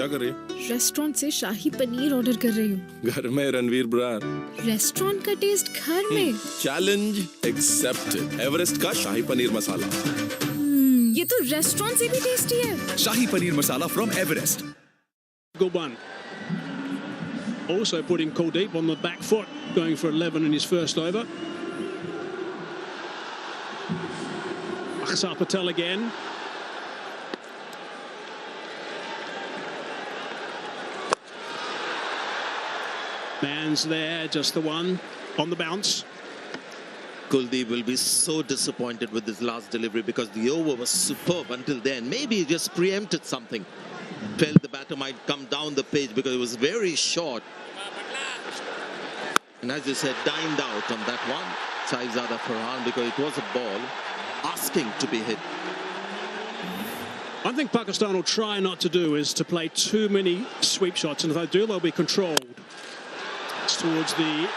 क्या कर रही है? रेस्टोरेंट से शाही पनीर ऑर्डर कर रही हूँ। घर में रणवीर ब्रार। रेस्टोरेंट का टेस्ट घर में। Challenge accepted. एवरेस्ट का शाही पनीर मसाला। ये तो रेस्टोरेंट से भी टेस्टी है। शाही paneer masala from Everest. Good one. Also putting Kuldeep on the back foot, going for 11 in his first over. Akshar Patel again. Man's there, just the one on the bounce. Kuldeep will be so disappointed with his last delivery because the over was superb until then. Maybe he just preempted something. Felt the batter might come down the page because it was very short. And as you said, dined out on that one. Saizada Farhan, because it was a ball asking to be hit. One thing Pakistan will try not to do is to play too many sweep shots, and if they do, they'll be controlled. It's towards the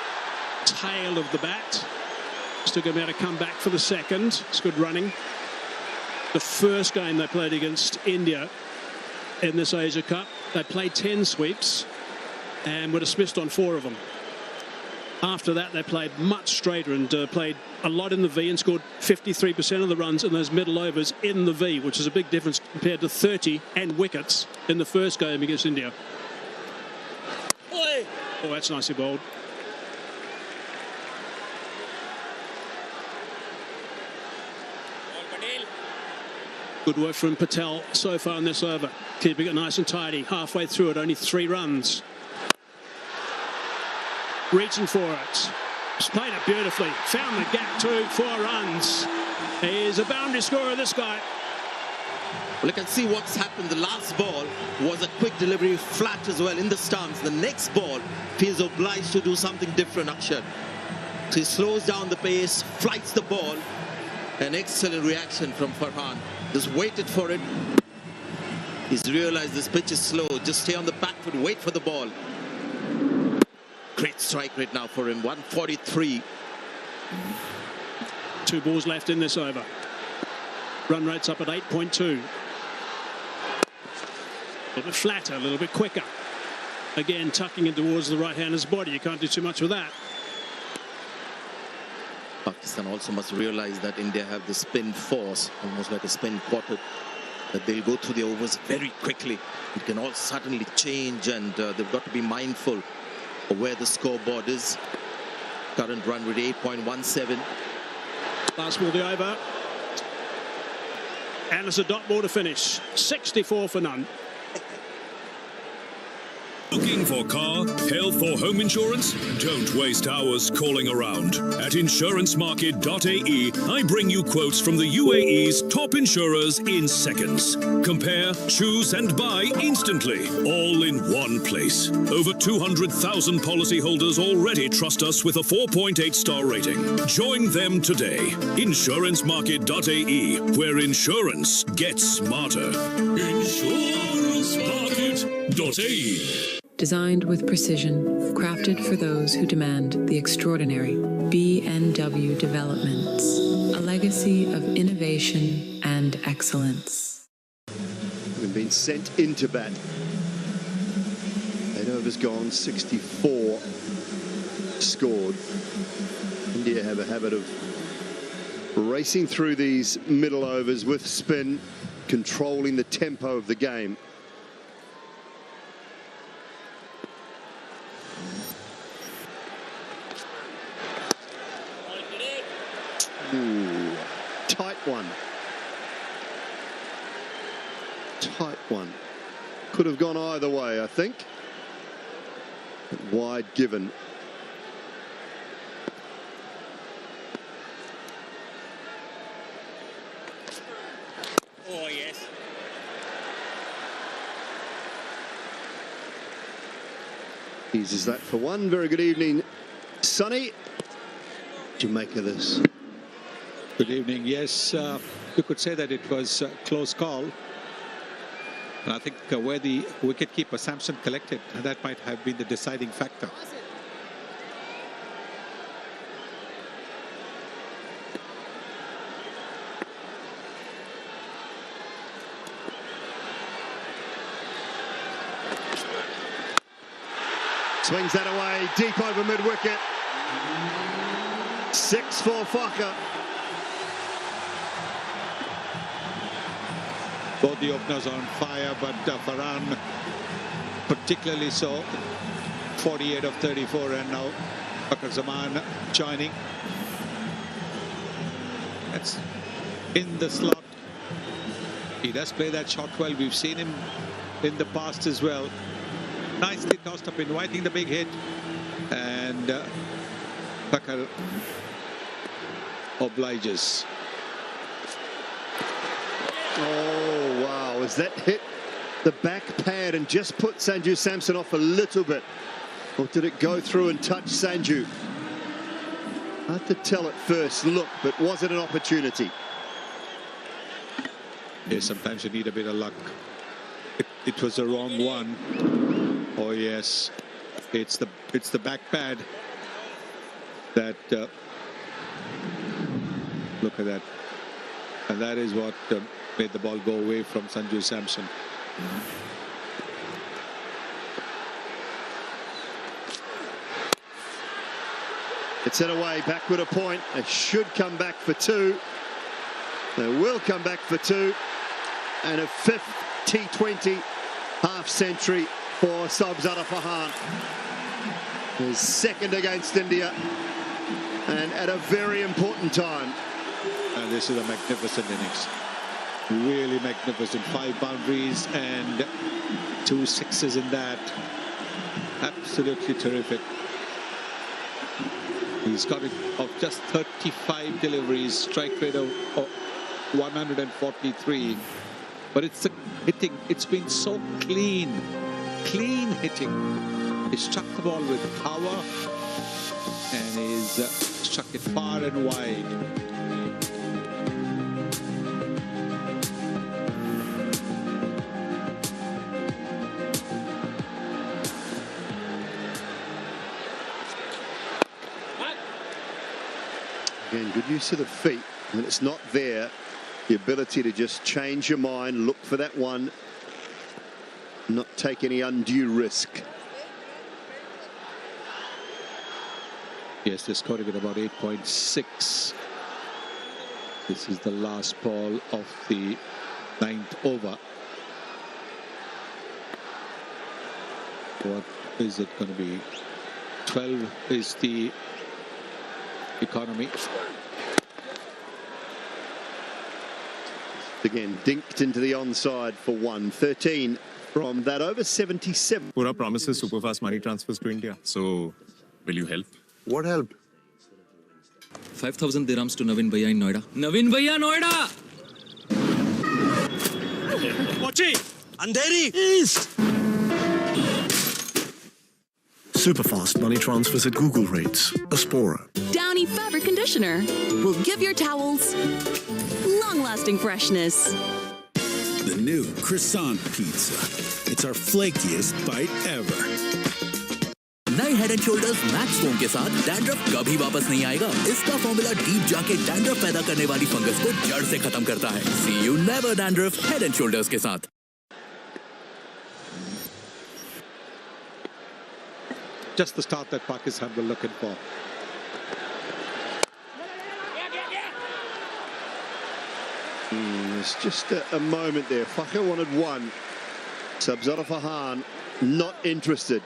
tail of the bat. Still going to be able to come back for the second. It's good running. The first game they played against India in this Asia Cup, they played 10 sweeps and were dismissed on 4 of them. After that, they played much straighter and played a lot in the V and scored 53% of the runs in those middle overs in the V, which is a big difference compared to 30 and wickets in the first game against India. Oh, that's nicely bowled. Good work from Patel so far in this over. Keeping it nice and tidy. Halfway through it, only 3 runs. Reaching for it. Just played it beautifully. Found the gap too. 4 runs. He is a boundary scorer, this guy. Well, you can see what's happened. The last ball was a quick delivery, flat as well in the stance. The next ball, he is obliged to do something different, Akshar. So he slows down the pace, flights the ball. An excellent reaction from Farhan. Just waited for it. He's realized this pitch is slow. Just stay on the back foot, wait for the ball. Great strike rate now for him, 143. 2 balls left in this over. Run rate's up at 8.2. A little bit flatter, a little bit quicker. Again, tucking it towards the right-hander's body. You can't do too much with that. Pakistan also must realize that India have the spin force, almost like a spin quartet, that they'll go through the overs very quickly. It can all suddenly change, and they've got to be mindful of where the scoreboard is. Current run rate 8.17. Last ball the over. And it's a dot ball to finish. 64 for none. Looking for car, health or home insurance? Don't waste hours calling around. At insurancemarket.ae, I bring you quotes from the UAE's top insurers in seconds. Compare, choose and buy instantly, all in one place. Over 200,000 policyholders already trust us with a 4.8-star rating. Join them today. Insurancemarket.ae, where insurance gets smarter. Insurancemarket.ae. Designed with precision, crafted for those who demand the extraordinary. B&W Developments, a legacy of innovation and excellence. We've been sent into bat. 8 overs gone, 64 scored. India have a habit of racing through these middle overs with spin, controlling the tempo of the game. Ooh, tight one. Tight one. Could have gone either way, I think. Wide given. Oh, yes. Eases that for one. Very good evening, Sonny. What do you make of this? Good evening. Yes, you could say that it was a close call. And I think where the wicketkeeper Samson collected, that might have been the deciding factor. Swings that away, deep over mid-wicket. 6 for Faka. Both the openers are on fire, but Farhan particularly so. 48 of 34, and now Fakhar Zaman joining. That's in the slot. He does play that shot well. We've seen him in the past as well. Nicely tossed up, inviting the big hit. And Fakhar obliges. Oh, wow. Has that hit the back pad and just put Sanju Samson off a little bit? Or did it go through and touch Sanju? Hard to tell at first look, but was it an opportunity? Yeah, sometimes you need a bit of luck. It was the wrong one. Oh yes, it's the back pad that look at that, and that is what made the ball go away from Sanju Samson. It's in away, backward a point. They should come back for 2. They will come back for 2. And a 5th T20 half-century for Sabzara Farhan. His 2nd against India, and at a very important time. And this is a magnificent innings. Really magnificent. 5 boundaries and 2 sixes in that. Absolutely terrific. He's got it of just 35 deliveries, strike rate of 143. But it's the hitting. It's been so clean hitting. He struck the ball with power, and he's struck it far and wide. Again, good use of the feet. When it's not there, the ability to just change your mind, look for that one, not take any undue risk. Yes, they're scoring at about 8.6. This is the last ball of the 9th over. What is it going to be? 12 is the economy. Again, dinked into the onside for 113 from that over 77. Pura promises superfast money transfers to India. So, will you help? What help? 5,000 dirhams to Navin Bhaiya in Noida. Navin Bhaiya, Noida! Mochi! Andheri! East! Superfast money transfers at Google rates. Aspora. Downy fabric conditioner will give your towels long-lasting freshness. The new croissant pizza. It's our flakiest bite ever. नए head and shoulders max foam के साथ dandruff कभी वापस नहीं आएगा। इसका formula deep जाके dandruff पैदा करने वाली फंगस को जड़ से खत्म करता है। See you never dandruff Head and Shoulders के साथ। Just the start that Pakistan were looking for. It's just a moment there. Fakhar wanted one. Sabzara Farhan not interested.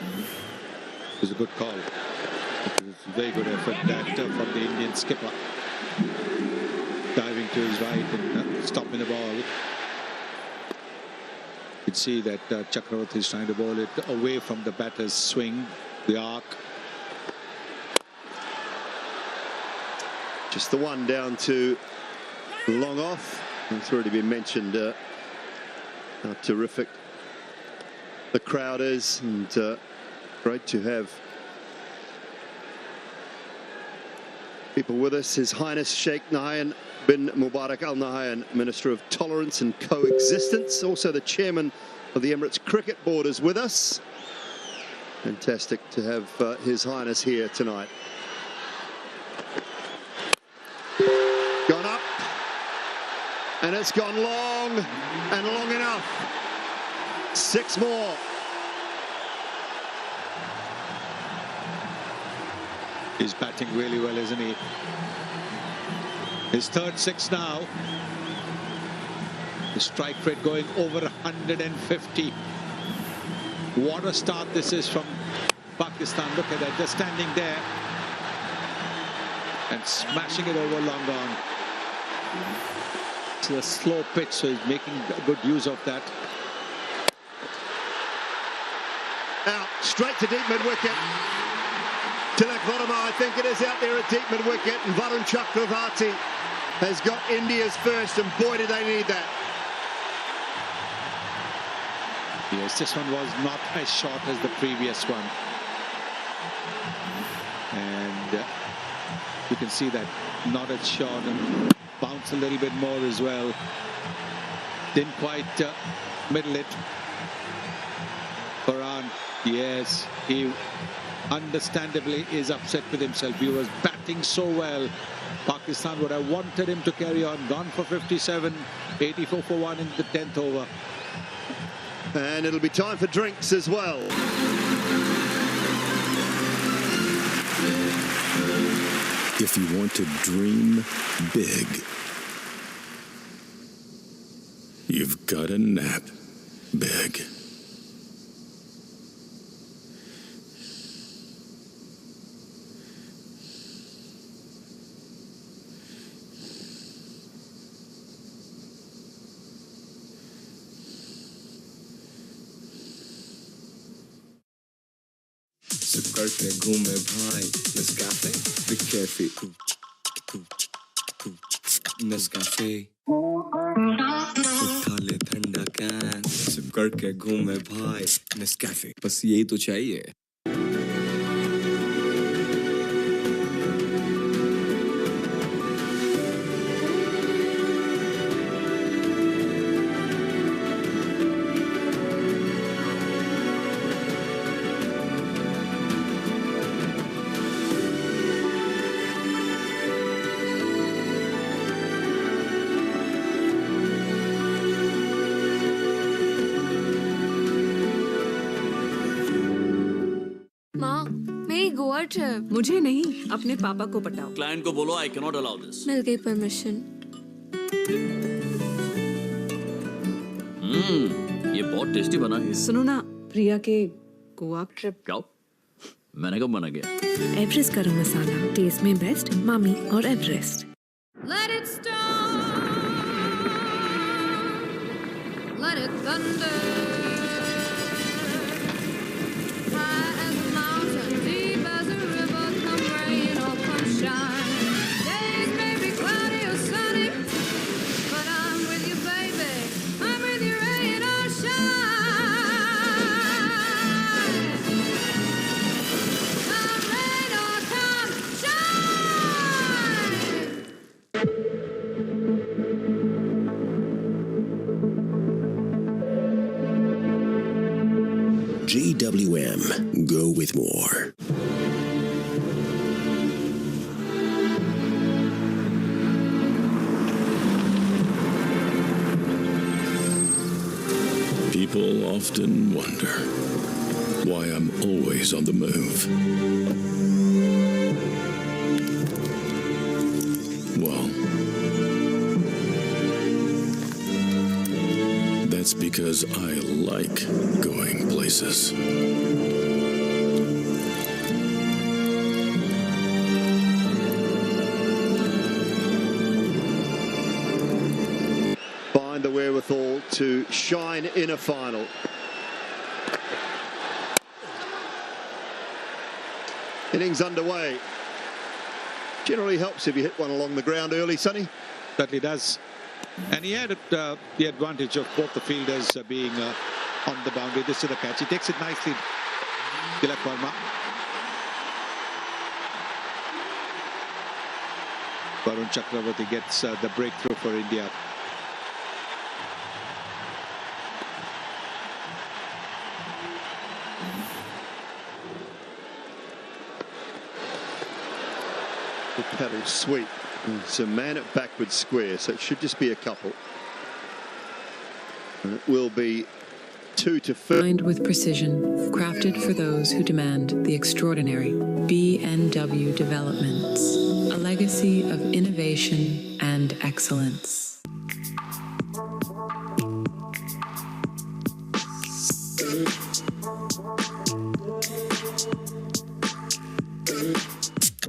It was a good call. It was a very good effort that from the Indian skipper. Diving to his right and stopping the ball. You can see that Chakravarti is trying to bowl it away from the batter's swing, the arc. Just the one down to long off. It's already been mentioned how terrific the crowd is, and great to have people with us. His Highness Sheikh Nahyan bin Mubarak Al Nahyan, Minister of Tolerance and Coexistence, also the chairman of the Emirates Cricket Board, is with us. Fantastic to have His Highness here tonight. Gone up, and it's gone long and long enough. 6 more. He's batting really well, isn't he? His third six now. The strike rate going over 150. What a start this is from Pakistan. Look at that, just standing there and smashing it over long on. It's a slow pitch, so he's making good use of that. Out, straight to deep mid-wicket. Tilak Varma, I think it is, out there at deep mid-wicket, and Varun Chakravarti has got India's first, and boy did they need that. Yes, this one was not as short as the previous one. And you can see that not as short, and bounce a little bit more as well. Didn't quite middle it. Farhan, yes, he understandably is upset with himself. He was batting so well. Pakistan would have wanted him to carry on. Gone for 57, 84 for 1 in the 10th over. And it'll be time for drinks as well. If you want to dream big, you've got to nap big. करके घूमे भाई Nescafe be careful Nescafe उठा ले ठंडा can SIP करके घूमे भाई Nescafe बस यही तो चाहिए मुझे नहीं, अपने पापा को बताओ। क्लाइंट को बोलो I cannot allow this. मिल गई परमिशन। ये बहुत टेस्टी बना है। सुनो ना, प्रिया के गोवा ट्रिप। क्या? मैंने कब मना किया? एवरेस्ट गरम मसाला, टेस्ट में बेस्ट, मामी और Everest. Let it storm, let it thunder. GWM, go with more. People often wonder why I'm always on the move. Well, that's because I like going places. Find the wherewithal to shine in a final. Innings underway. Generally helps if you hit one along the ground early, Sonny. Certainly does. And he had the advantage of both the fielders being on the boundary. This is the catch. He takes it nicely, Tilak Varma. Varun Chakravarti gets the breakthrough for India. The paddle sweep. It's a man at backward square, so it should just be a couple. And it will be 2 to 4. Designed with precision, crafted for those who demand the extraordinary. B&W Developments, a legacy of innovation and excellence.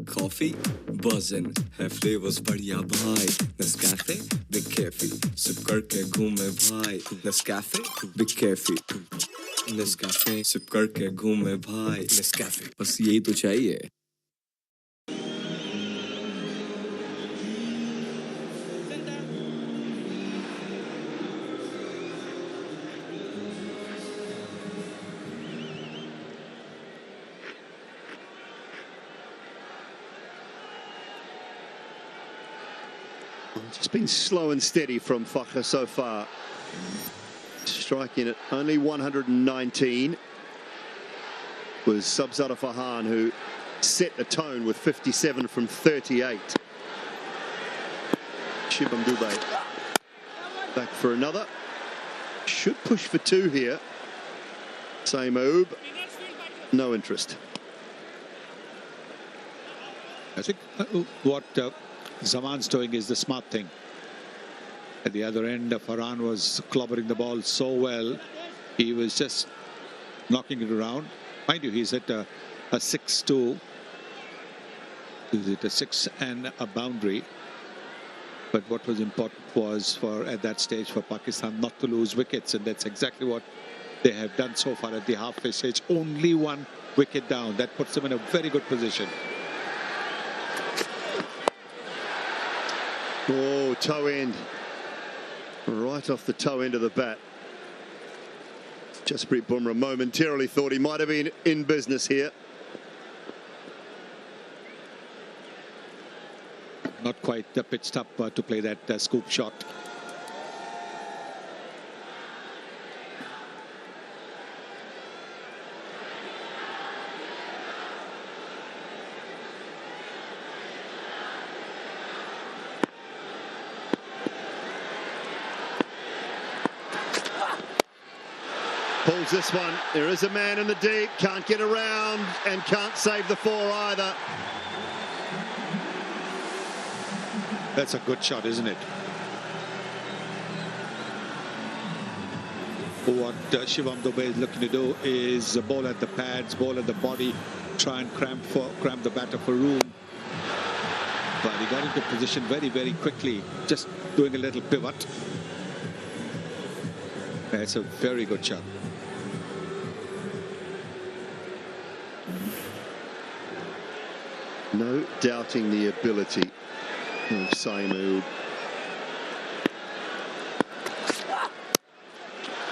Coffee, buzzin' है flavors बढ़िया भाई Nescafe, big cafe SIP करके घूमे भाई Nescafe, big cafe Nescafe, sip करके घूमे भाई Nescafe, बस यही तो चाहिए Just been slow and steady from Fakhra so far. Striking at only 119 was Sabzada Farhan, who set the tone with 57 from 38. Shibam Dubey back for another. Should push for 2 here. Saeed, no interest. I think what Zaman's doing is the smart thing. At the other end, Farhan was clobbering the ball so well. He was just knocking it around. Mind you, he's at a 6-2. Is it a 6 and a boundary? But what was important was for at that stage for Pakistan not to lose wickets, and that's exactly what they have done so far at the halfway stage. Only 1 wicket down. That puts them in a very good position. Oh, toe end. Right off the toe end of the bat. Jasprit Bumrah momentarily thought he might have been in business here. Not quite pitched up to play that scoop shot. Pulls this one. There is a man in the deep. Can't get around and can't save the 4 either. That's a good shot, isn't it? What Shivam Dubey is looking to do is ball at the pads, ball at the body, try and cramp the batter for room. But he got into position very, very quickly, just doing a little pivot. That's a very good shot. No doubting the ability of Saeed.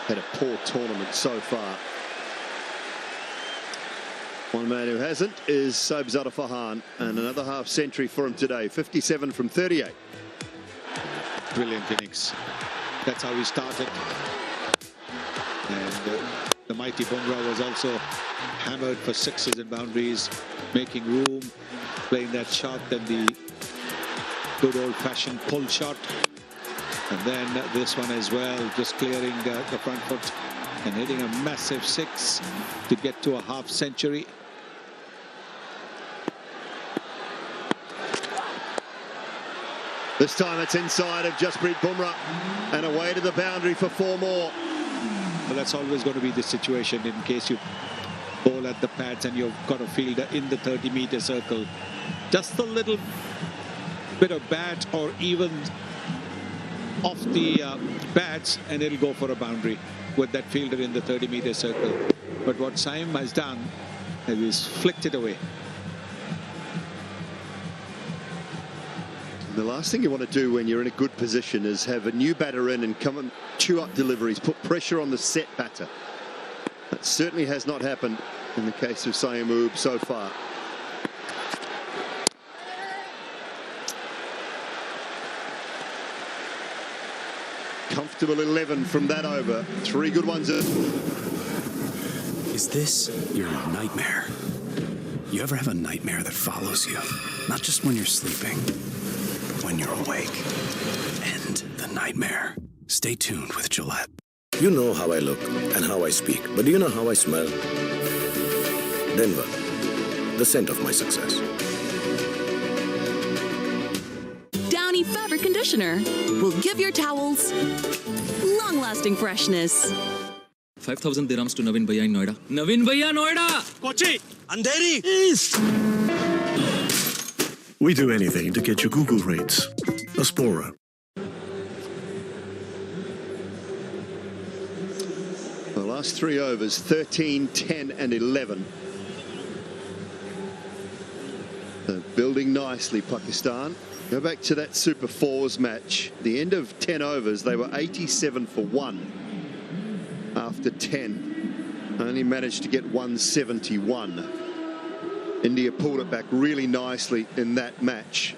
Had a poor tournament so far. One man who hasn't is Sabzada Farhan, and another half century for him today. 57 from 38. Brilliant innings. That's how he started. And the mighty Bumrah was also hammered for 6s and boundaries, making room, playing that shot, then the good old-fashioned pull shot, and then this one as well, just clearing the front foot and hitting a massive 6 to get to a half century. This time it's inside of Jasprit Bumrah and away to the boundary for 4 more. Well, that's always going to be the situation in case you bowl at the pads and you've got a fielder in the 30-meter circle. Just a little bit of bat or even off the bats and it'll go for a boundary with that fielder in the 30-meter circle. But what Saeed has done is flicked it away. The last thing you want to do when you're in a good position is have a new batter in and come and chew up deliveries, put pressure on the set batter. That certainly has not happened in the case of Saeed so far. Comfortable 11 from that over. 3 good ones. Is this your nightmare? You ever have a nightmare that follows you? Not just when you're sleeping, but when you're awake. End the nightmare. Stay tuned with Gillette. You know how I look and how I speak, but do you know how I smell? Denver, the scent of my success. Downy Fabric Conditioner will give your towels long-lasting freshness. 5,000 dirhams to Navin Bhaiya in Noida. Navin Bhaiya, Noida! Kochi, Andheri! We do anything to get you Google rates. Aspora. The last 3 overs, 13, 10 and 11. Building nicely, Pakistan. Go back to that Super Fours match. The end of 10 overs, they were 87 for 1 after 10. Only managed to get 171. India pulled it back really nicely in that match.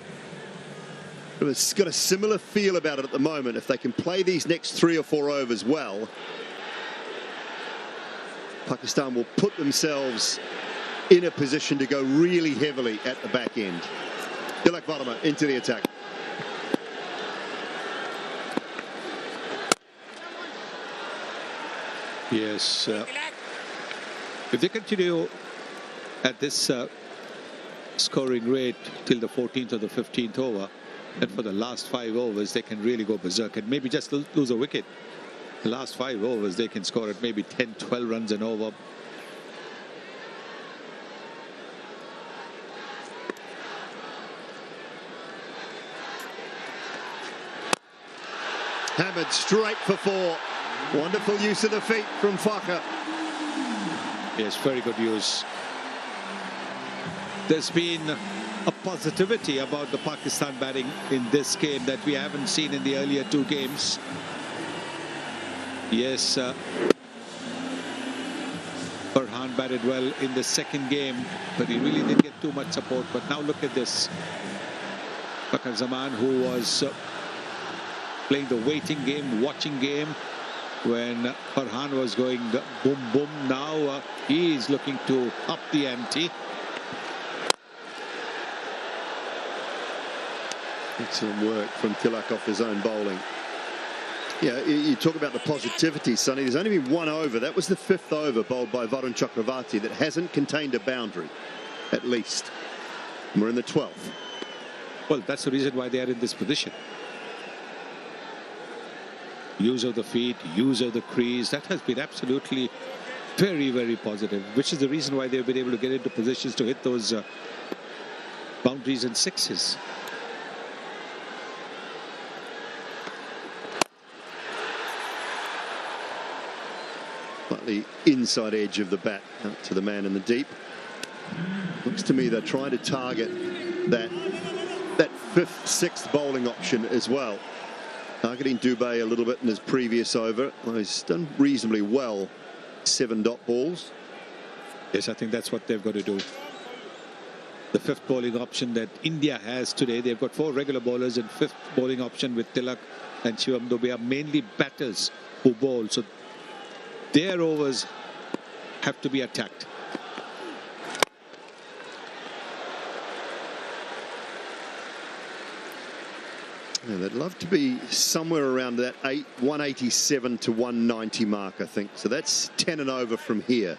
It's got a similar feel about it at the moment. If they can play these next 3 or 4 overs well, Pakistan will put themselves in a position to go really heavily at the back end. Tilak Varma into the attack. Yes. If they continue at this scoring rate till the 14th or the 15th over, then for the last 5 overs they can really go berserk and maybe just lose a wicket. The last 5 overs they can score at maybe 10-12 runs an over. Hammered straight for 4. Wonderful use of the feet from Fakhar. Yes, very good use. There's been a positivity about the Pakistan batting in this game that we haven't seen in the earlier 2 games. Yes, Farhan batted well in the second game, but he really didn't get too much support. But now look at this. Fakhar Zaman, who was playing the waiting game, watching game, when Farhan was going boom, boom. Now he is looking to up the ante. Excellent work from Tilak off his own bowling. Yeah, you talk about the positivity, Sonny. There's only been 1 over. That was the 5th over bowled by Varun Chakravarti that hasn't contained a boundary, at least. And we're in the 12th. Well, that's the reason why they are in this position. Use of the feet, use of the crease, that has been absolutely very, very positive, which is the reason why they've been able to get into positions to hit those boundaries and sixes. Slightly inside edge of the bat out to the man in the deep. Looks to me they're trying to target that 5th, 6th bowling option as well. Targeting Dubey a little bit in his previous over. Well, he's done reasonably well. 7 dot balls. Yes, I think that's what they've got to do. The 5th bowling option that India has today, they've got 4 regular bowlers and 5th bowling option with Tilak and Shivam Dube are mainly batters who bowl. So their overs have to be attacked. Yeah, they'd love to be somewhere around that 187 to 190 mark, I think. So that's 10 and over from here.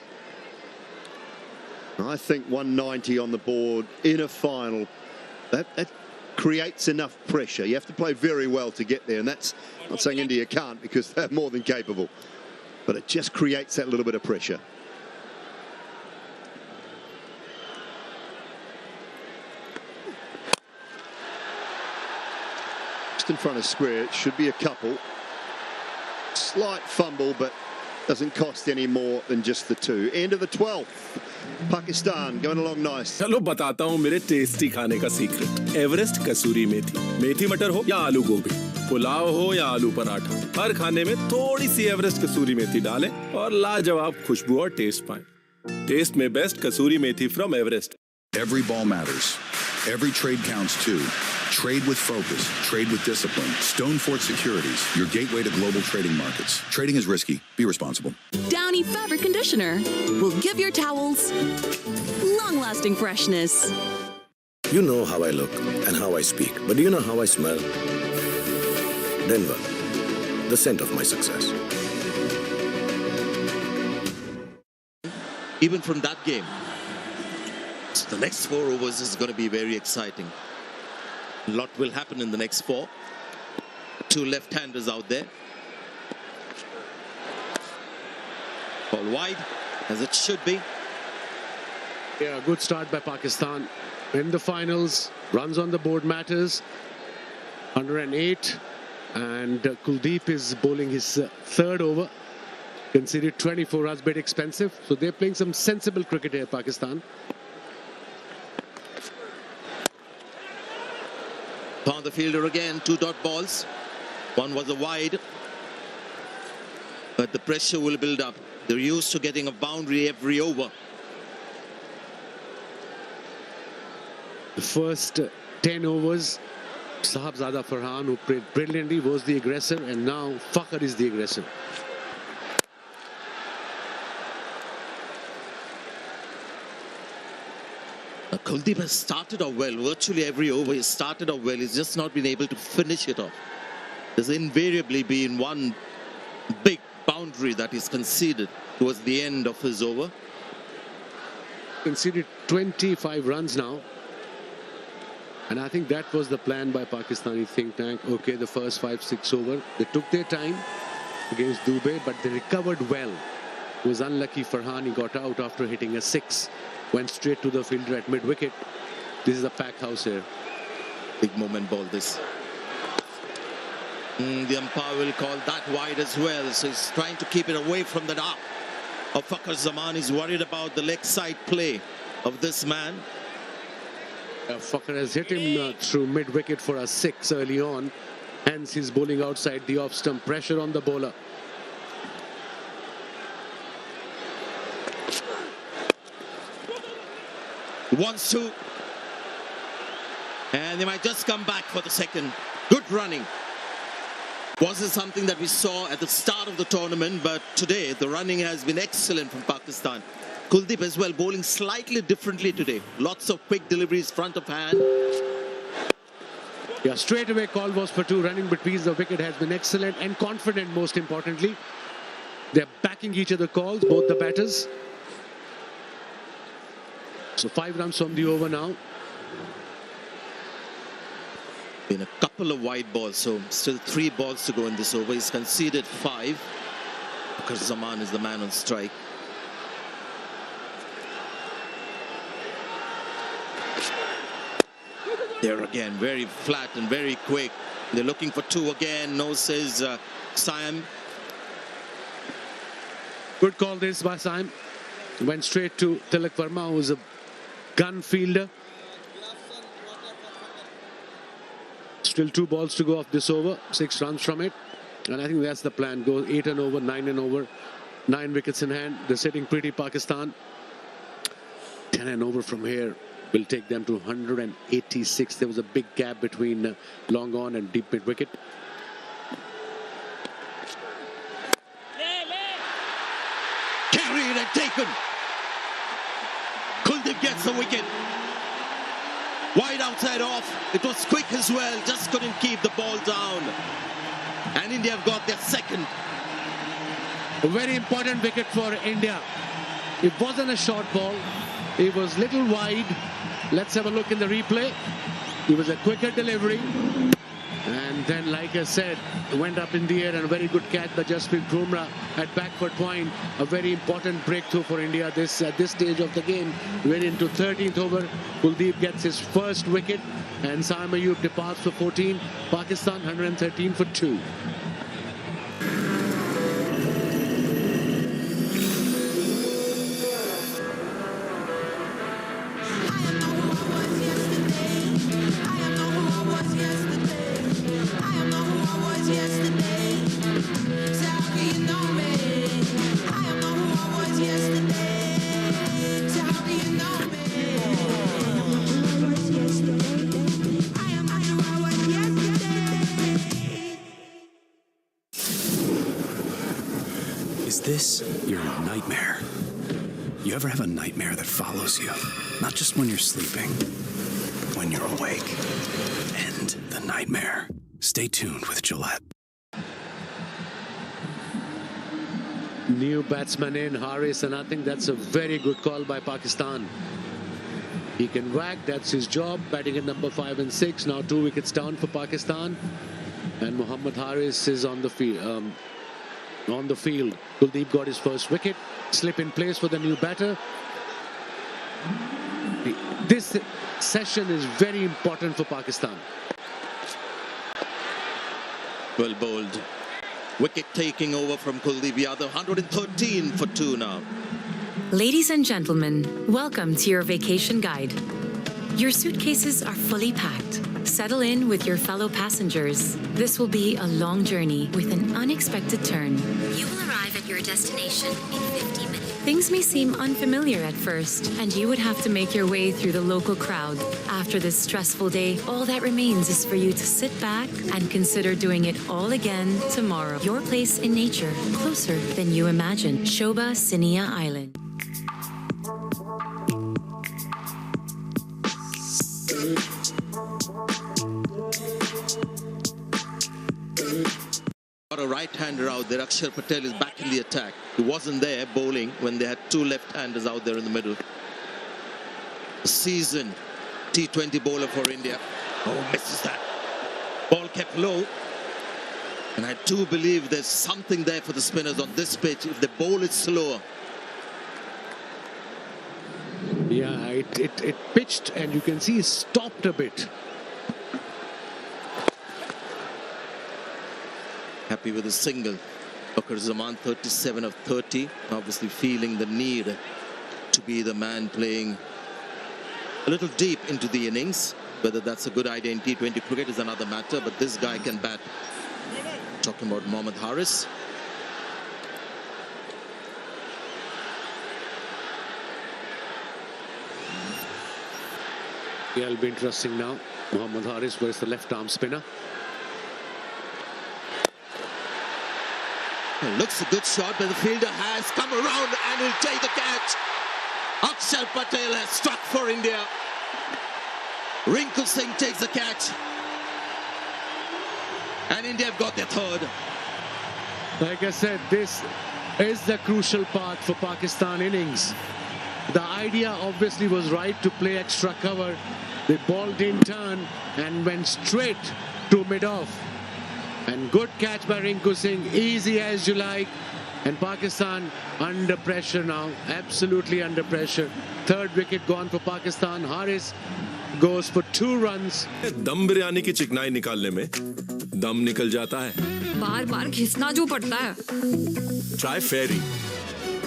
I think 190 on the board in a final, that creates enough pressure. You have to play very well to get there, and that's not saying India can't, because they're more than capable. But it just creates that little bit of pressure. In front of square, it should be a couple. Slight fumble, but doesn't cost any more than just the 2. End of the 12th. Pakistan going along nice. चलो बताता हूँ मेरे tasty खाने का secret. Everest कसूरी मेथी. मेथी मटर हो या आलू गोभी, पुलाव हो या आलू पराठा, हर खाने में थोड़ी सी एवरेस्ट कसूरी मेथी डालें और लाजवाब खुशबू और टेस्ट पाएं. टेस्ट में best kasuri methi from Everest. Every ball matters. Every trade counts too. Trade with focus. Trade with discipline. Stonefort Securities, your gateway to global trading markets. Trading is risky. Be responsible. Downy Fabric Conditioner will give your towels long-lasting freshness. You know how I look and how I speak, but do you know how I smell? Denver, the scent of my success. even from that game. So the next 4 overs is going to be very exciting. A lot will happen in the next 4. 2 left-handers out there. Ball wide, as it should be. Yeah, good start by Pakistan. In the finals, runs on the board matters. 108. And Kuldeep is bowling his 3rd over. Conceded 24 runs, bit expensive. So they're playing some sensible cricket here, Pakistan. Found the fielder again, 2 dot balls. One was a wide. But the pressure will build up. They're used to getting a boundary every over. The first 10 overs, Sahibzada Farhan, who played brilliantly, was the aggressor, and now Fakhar is the aggressor. Kuldeep has started off well. Virtually every over he started off well. He's just not been able to finish it off. There's invariably been one big boundary that he's conceded towards the end of his over. Conceded 25 runs now. And I think that was the plan by Pakistani think tank. Okay, the first 5-6 over, they took their time against Dubey, but they recovered well. It was unlucky Farhan, he got out after hitting a 6. Went straight to the fielder at mid-wicket. This is a packed house here. Big moment ball this. The umpire will call that wide as well. So he's trying to keep it away from the arc of Fakhar Zaman. He's worried about the leg side play of this man. Fakhar has hit him through mid-wicket for a 6 early on. Hence he's bowling outside the off-stump. Pressure on the bowler. Wants to. And they might just come back for the second. Good running. Wasn't something that we saw at the start of the tournament, but today the running has been excellent from Pakistan. Kuldeep as well, bowling slightly differently today. Lots of quick deliveries front of hand. Yeah, straight away call was for 2. Running between the wicket has been excellent and confident, most importantly. They're backing each other calls, both the batters. So 5 runs from the over now. Been a couple of wide balls, so still 3 balls to go in this over. He's conceded 5 because Zaman is the man on strike. There again, very flat and very quick. They're looking for 2 again. No, says Siam. Good call this by Siam. Went straight to Tilak Verma, who's a gun fielder. Still 2 balls to go off this over. 6 runs from it. And I think that's the plan. Go 8 and over, 9 and over. 9 wickets in hand. They're sitting pretty, Pakistan. 10 and over from here will take them to 186. There was a big gap between long on and deep mid wicket. Carried and taken. Kuldeep gets the wicket. Wide outside off. It was quick as well. Just couldn't keep the ball down. And India have got their second. A very important wicket for India. It wasn't a short ball. It was little wide. Let's have a look in the replay. It was a quicker delivery. And then, like I said, went up in the air and a very good catch by Jasprit Bumrah at backward point. A very important breakthrough for India at this stage of the game. Went into 13th over. Kuldeep gets his first wicket and Saim Ayub departs for 14. Pakistan 113 for 2. Is this your nightmare? You ever have a nightmare that follows you? Not just when you're sleeping, but when you're awake. End the nightmare. Stay tuned with Gillette. New batsman in, Haris, and I think that's a very good call by Pakistan. He can whack, that's his job, batting at number 5 and 6. Now 2 wickets down for Pakistan. And Mohammad Haris is on the field. Kuldeep got his first wicket. Slip in place for the new batter. This session is very important for Pakistan. Well bowled. Wicket taking over from Kuldeep Yadav. 113 for 2 now. Ladies and gentlemen, welcome to your vacation guide. Your suitcases are fully packed. Settle in with your fellow passengers. This will be a long journey with an unexpected turn. You will arrive at your destination in 50 minutes. Things may seem unfamiliar at first, and you would have to make your way through the local crowd. After this stressful day, all that remains is for you to sit back and consider doing it all again tomorrow. Your place in nature, closer than you imagine. Shobha Sinia Island. Got a right-hander out there. Akshar Patel is back in the attack. He wasn't there bowling when they had 2 left-handers out there in the middle. A seasoned T20 bowler for India. Oh, misses that. Ball kept low. And I do believe there's something there for the spinners on this pitch if the bowl is slower. Yeah, it pitched, and you can see it stopped a bit. Happy with a single. Fakhar Zaman, 37 of 30. Obviously feeling the need to be the man playing a little deep into the innings. Whether that's a good idea in T20 cricket is another matter, but this guy can bat. Talking about Mohammad Haris. Yeah, it'll be interesting now. Mohammad Haris versus the left-arm spinner. It looks a good shot, but the fielder has come around and will take the catch. Akshar Patel has struck for India. Rinku Singh takes the catch. And India have got their third. Like I said, this is the crucial part for Pakistan innings. The idea obviously was right to play extra cover. The ball didn't turn and went straight to mid-off. And good catch by Rinku Singh, easy as you like. And Pakistan under pressure now, absolutely under pressure. Third wicket gone for Pakistan. Haris goes for 2 runs. दम बिरयानी की चिकनाई निकालने में दम निकल जाता है. बार-बार घिसना जो पड़ता है. Try Fairy.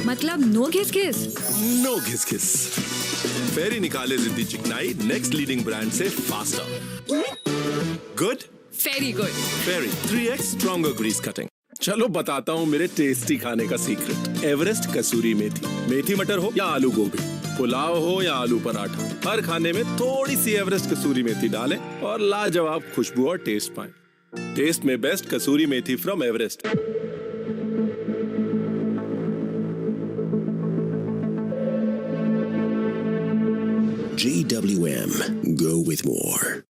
मतलब no घिस घिस. No घिस घिस. Fairy निकाले जिद्दी चिकनाई नेक्स्ट लीडिंग ब्रांड से faster. Good? Very good. Fairy 3x stronger grease cutting. चलो बताता हूँ मेरे टेस्टी खाने का सीक्रेट. एवरेस्ट कसूरी मेथी. मेथी मटर हो या आलू गोभी, पुलाव हो या आलू पराठा, हर खाने में थोड़ी सी एवरेस्ट कसूरी मेथी डालें और लाजवाब खुशबू और टेस्ट पाएं. टेस्ट में best kasuri methi from Everest. GWM. Go with more.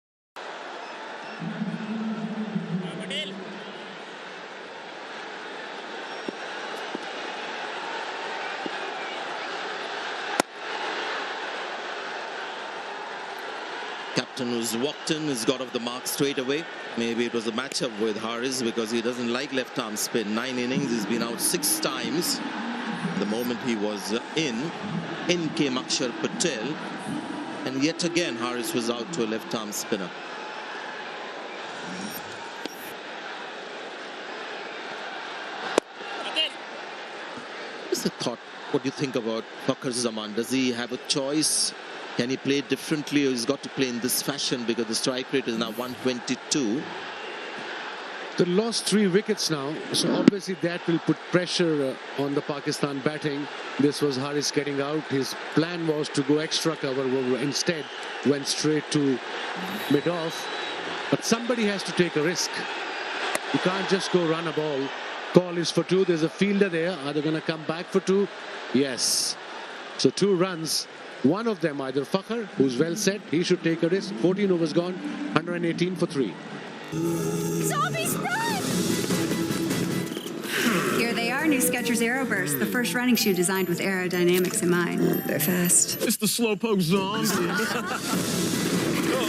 Captain who's walked in has got off the mark straight away. Maybe it was a matchup with Haris because he doesn't like left-arm spin. 9 innings, he's been out 6 times. The moment he was in came Akshar Patel. And yet again, Haris was out to a left-arm spinner. What's the thought? What do you think about Fakhar Zaman? Does he have a choice? Can he play differently, or he's got to play in this fashion because the strike rate is now 122? They lost 3 wickets now, so obviously that will put pressure on the Pakistan batting. This was Haris getting out. His plan was to go extra cover, instead went straight to mid-off. But somebody has to take a risk. You can't just go run a ball. Call is for 2. There's a fielder there. Are they going to come back for 2? Yes. So 2 runs. One of them, either Fakhar, who's well set, he should take a risk. 14 overs gone, 118 for 3. Zombie sprint! Here they are, new Skechers Aeroburst, the first running shoe designed with aerodynamics in mind. They're fast. It's the slowpoke zombie.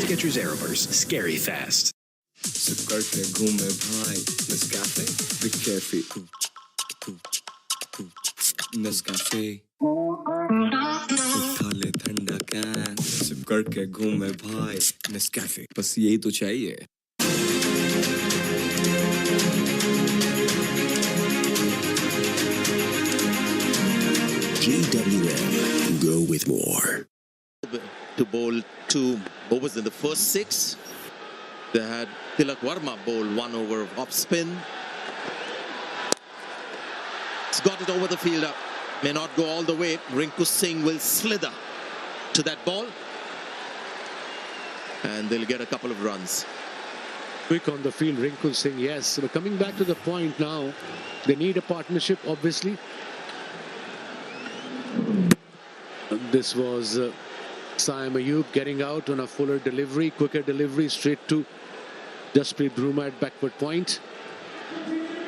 Skechers Aeroburst, scary fast. Sip करके घूमे भाई Nescafe big cafe Nescafe उठा ले ठंडा can SIP करके घूमे भाई Nescafe बस यही तो चाहिए GWM, go with more. To bowl 2 overs in the first 6. They had Tilak Verma bowl 1 over of off spin. It's got it over the fielder. May not go all the way. Rinku Singh will slither to that ball. And they'll get a couple of runs. Quick on the field, Rinku Singh, yes. But coming back to the point now, they need a partnership, obviously. This was Saim Ayub getting out on a fuller delivery, quicker delivery, straight to Jasprit Bruma at backward point.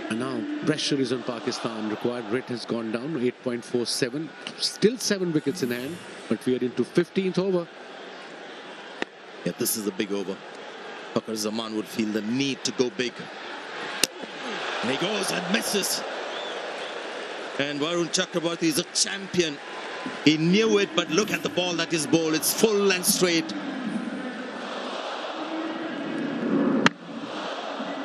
And now pressure is on Pakistan. Required rate has gone down, 8.47. Still 7 wickets in hand, but we are into 15th over. Yeah, this is a big over. Fakhar Zaman would feel the need to go big. And he goes and misses. And Varun Chakraborty is a champion. He knew it, but look at the ball that is bowled. It's full and straight.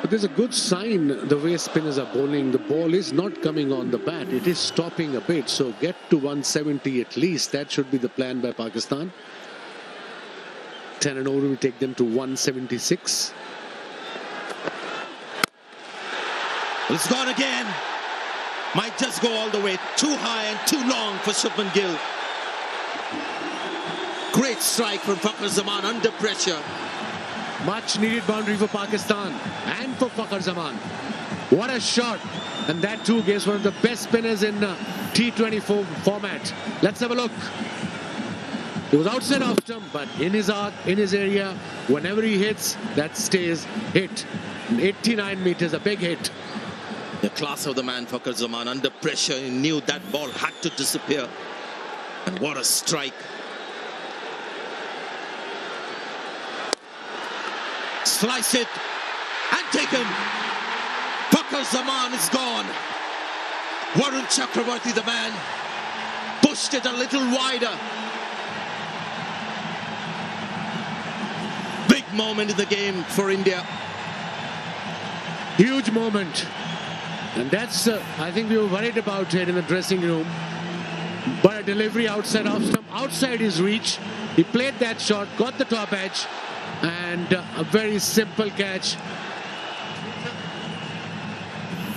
But there's a good sign the way spinners are bowling. The ball is not coming on the bat. It is stopping a bit. So get to 170 at least. That should be the plan by Pakistan. 10 and over will take them to 176. It's gone again. Might just go all the way. Too high and too long for Shubman Gill. Great strike from Fakhar Zaman under pressure. Much needed boundary for Pakistan and for Fakhar Zaman. What a shot. And that too gives one of the best spinners in T20 format. Let's have a look. It was outside off stump, but in his arc, in his area, whenever he hits, that stays hit. 89 meters, a big hit. The class of the man, Fakhar Zaman, under pressure. He knew that ball had to disappear. And what a strike. Slice it and taken. Fakhar Zaman is gone. Varun Chakraborty, the man, pushed it a little wider. Big moment in the game for India. Huge moment. And that's, I think we were worried about it in the dressing room. But a delivery outside off stump, outside his reach. He played that shot, got the top edge, and a very simple catch.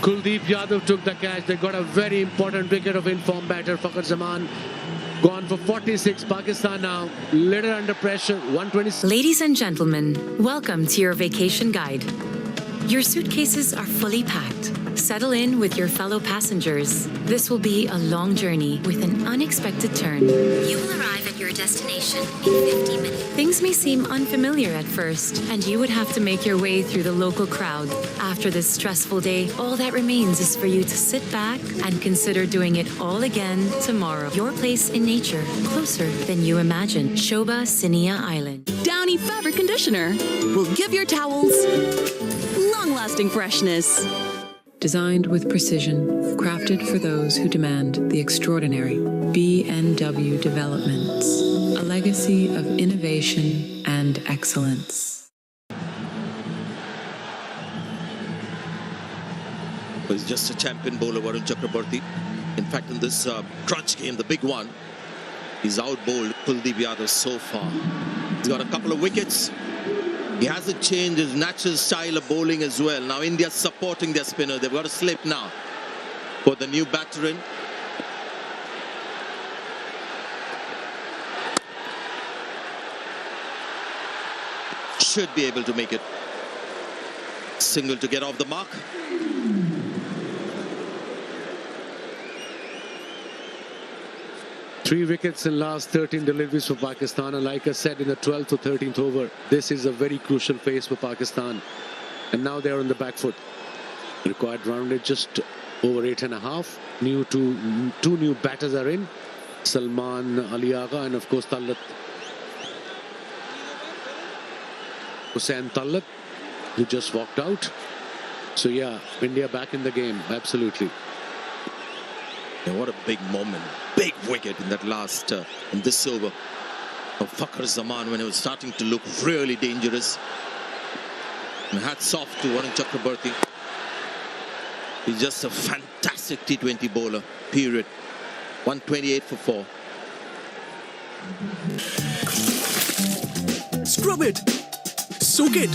Kuldeep Yadav took the catch. They got a very important wicket of informed batter, Fakhar Zaman. Gone for 46. Pakistan now, little under pressure, 126. Ladies and gentlemen, welcome to your vacation guide. Your suitcases are fully packed. Settle in with your fellow passengers. This will be a long journey with an unexpected turn. You will arrive at your destination in 50 minutes. Things may seem unfamiliar at first, and you would have to make your way through the local crowd. After this stressful day, all that remains is for you to sit back and consider doing it all again tomorrow. Your place in nature, closer than you imagine. Shobha Sinia Island. Downy Fabric Conditioner will give your towels long-lasting freshness. Designed with precision, crafted for those who demand the extraordinary. B&W Developments, a legacy of innovation and excellence. He's just a champion bowler, Varun Chakraborty. In fact, in this crunch game, the big one, he's out-bowled Kuldeep Yadav so far. He's got a couple of wickets. He hasn't changed his natural style of bowling as well. Now India's supporting their spinner. They've got a slip now for the new batter in. Should be able to make it. Single to get off the mark. Three wickets in last 13 deliveries for Pakistan, and like I said, in the 12th or 13th over, this is a very crucial phase for Pakistan. And now they are on the back foot. Required run rate just over 8.5. Two new batters are in. Salman Aliaga and of course Tallat. Hussain Tallat, who just walked out. So yeah, India back in the game, absolutely. Yeah, what a big moment. Big wicket in that last, in this over of Fakhar Zaman when it was starting to look really dangerous. And hats off to Varun Chakraborty. He's just a fantastic T20 bowler, period. 128 for 4. Scrub it. Soak it.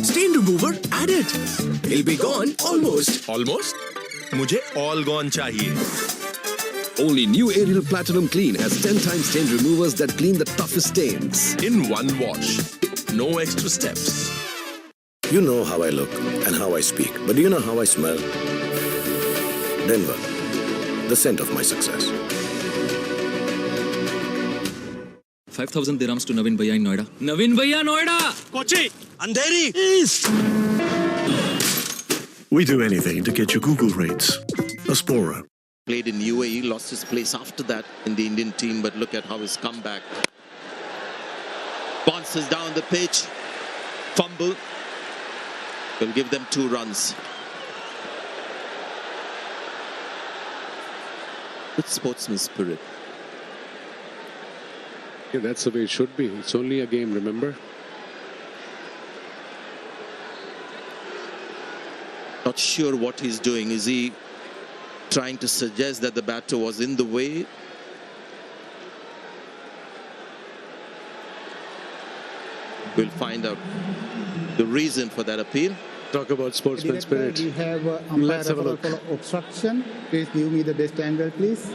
Stain remover, add it. It'll be gone almost. Almost? मुझे all gone चाहिए. Only new Ariel Platinum Clean has 10 times stain removers that clean the toughest stains. In one wash. No extra steps. You know how I look and how I speak, but do you know how I smell? Denver, the scent of my success. 5,000 dirhams to Navin Bhaiya in Noida. Navin Bhaiya, Noida! Kochi, Andheri! East! We do anything to get your Google rates. Aspora. Played in UAE, lost his place after that in the Indian team, but look at how his comeback. Bounces down the pitch. Fumble. Will give them 2 runs. With sportsman spirit. Yeah, that's the way it should be. It's only a game, remember? Not sure what he's doing. Is he trying to suggest that the batter was in the way? We'll find out the reason for that appeal. Talk about sportsman spirit. We have Let's have a look. obstruction. Please give me the best angle, please.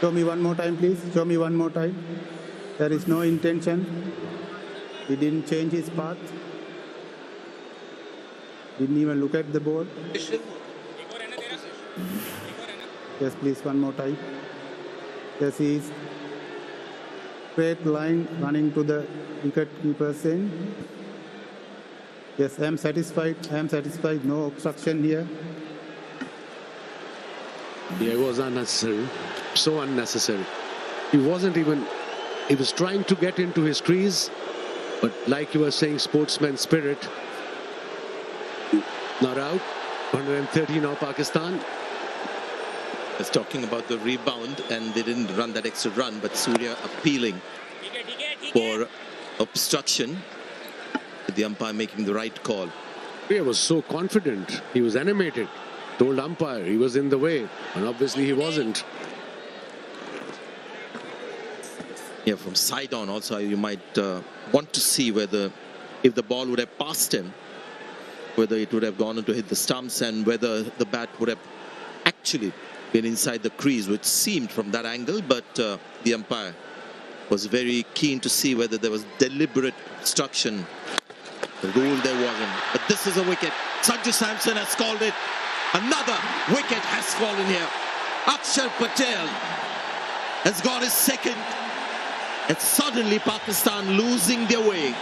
Show me one more time, please. Show me one more time. There is no intention. He didn't change his path. Didn't even look at the ball. Yes, please, one more time. Yes, he is. Straight line running to the wicket keeper's end. Yes, I am satisfied. I am satisfied. No obstruction here. Yeah, it was unnecessary. So unnecessary. He was trying to get into his crease, but like you were saying, sportsman spirit. Not out. 130 now, Pakistan. I was talking about the rebound, and they didn't run that extra run, but Surya appealing for obstruction. The umpire making the right call. Surya was so confident. He was animated. Told umpire he was in the way, and obviously he wasn't. Yeah, from side on also you might want to see whether if the ball would have passed him, whether it would have gone on to hit the stumps and whether the bat would have actually been inside the crease, which seemed from that angle, but the umpire was very keen to see whether there was deliberate obstruction. The rule there wasn't. But this is a wicket. Sanju Samson has called it. Another wicket has fallen here. Akshar Patel has got his second. And suddenly Pakistan losing their way.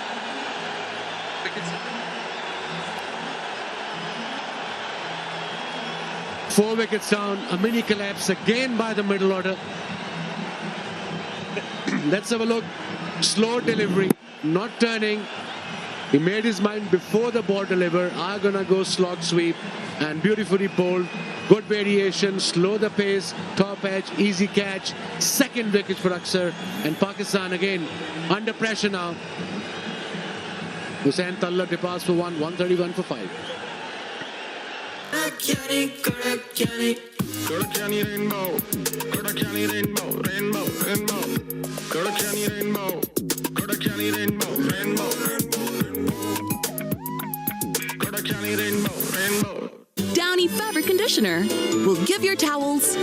Four wickets down, a mini collapse again by the middle order. Let's have a look. Slow delivery, not turning. He made his mind before the ball deliver. I'm gonna go slog sweep, and beautifully bowled. Good variation, slow the pace, top edge, easy catch. Second wicket for Akshar, and Pakistan again under pressure now. Hussain Tallat departs for 131 for 5. Downy Fabric Conditioner will give your towels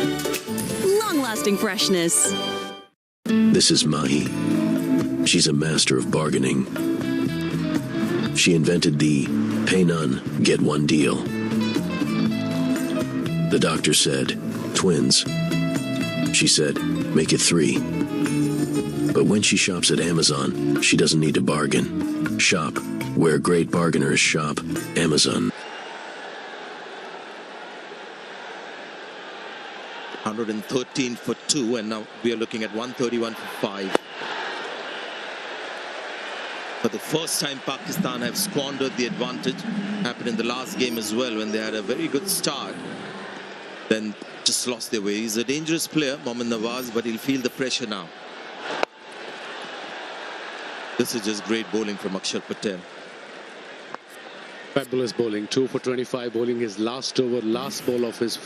long-lasting freshness. This is Mahi. She's a master of bargaining. she invented the pay none, get one deal. The doctor said, twins. She said, make it 3. But when she shops at Amazon, she doesn't need to bargain. Shop where great bargainers shop. Amazon. 113 for 2, and now we are looking at 131 for 5. For the first time, Pakistan have squandered the advantage. Happened in the last game as well when they had a very good start. Then just lost their way. He's a dangerous player, Mohammad Nawaz, but he'll feel the pressure now. This is just great bowling from Akshar Patel. Fabulous bowling, 2 for 25, bowling his last over, last ball of his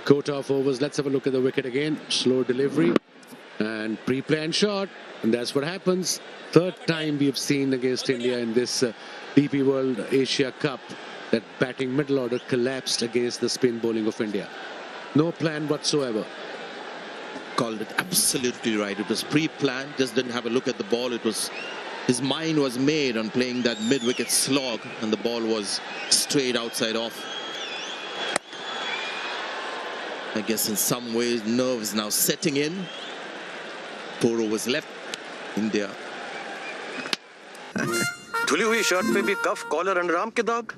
quota of overs. Let's have a look at the wicket again. Slow delivery and pre-planned shot, and that's what happens. Third time we have seen against India in this DP World Asia Cup that batting middle order collapsed against the spin bowling of India. No plan whatsoever. Called it absolutely right. It was pre-planned, just didn't have a look at the ball. It was, his mind was made on playing that mid-wicket slog, and the ball was straight outside off. I guess in some ways nerves now setting in. 4 overs left. India. धुली हुई shirt पे भी कफ, collar, underarm के दाग।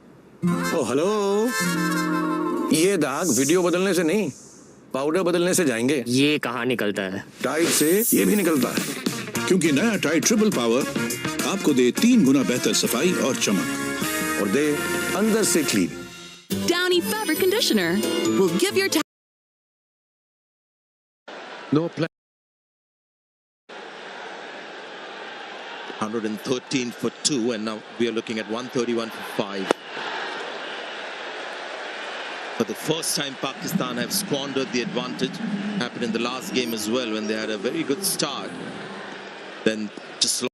ओ hello, ये दाग video बदलने से नहीं, पाउडर बदलने से जाएंगे। ये कहाँ निकलता है? टाइड से ये भी निकलता है, क्योंकि नया टाइड ट्रिपल पावर आपको दे 3 गुना बेहतर सफाई और चमक, और दे अंदर से clean. Downy fabric conditioner will give your No plan. 113 for 2, and now we are looking at 131 for 5. For the first time, Pakistan have squandered the advantage. Happened in the last game as well when they had a very good start. Then just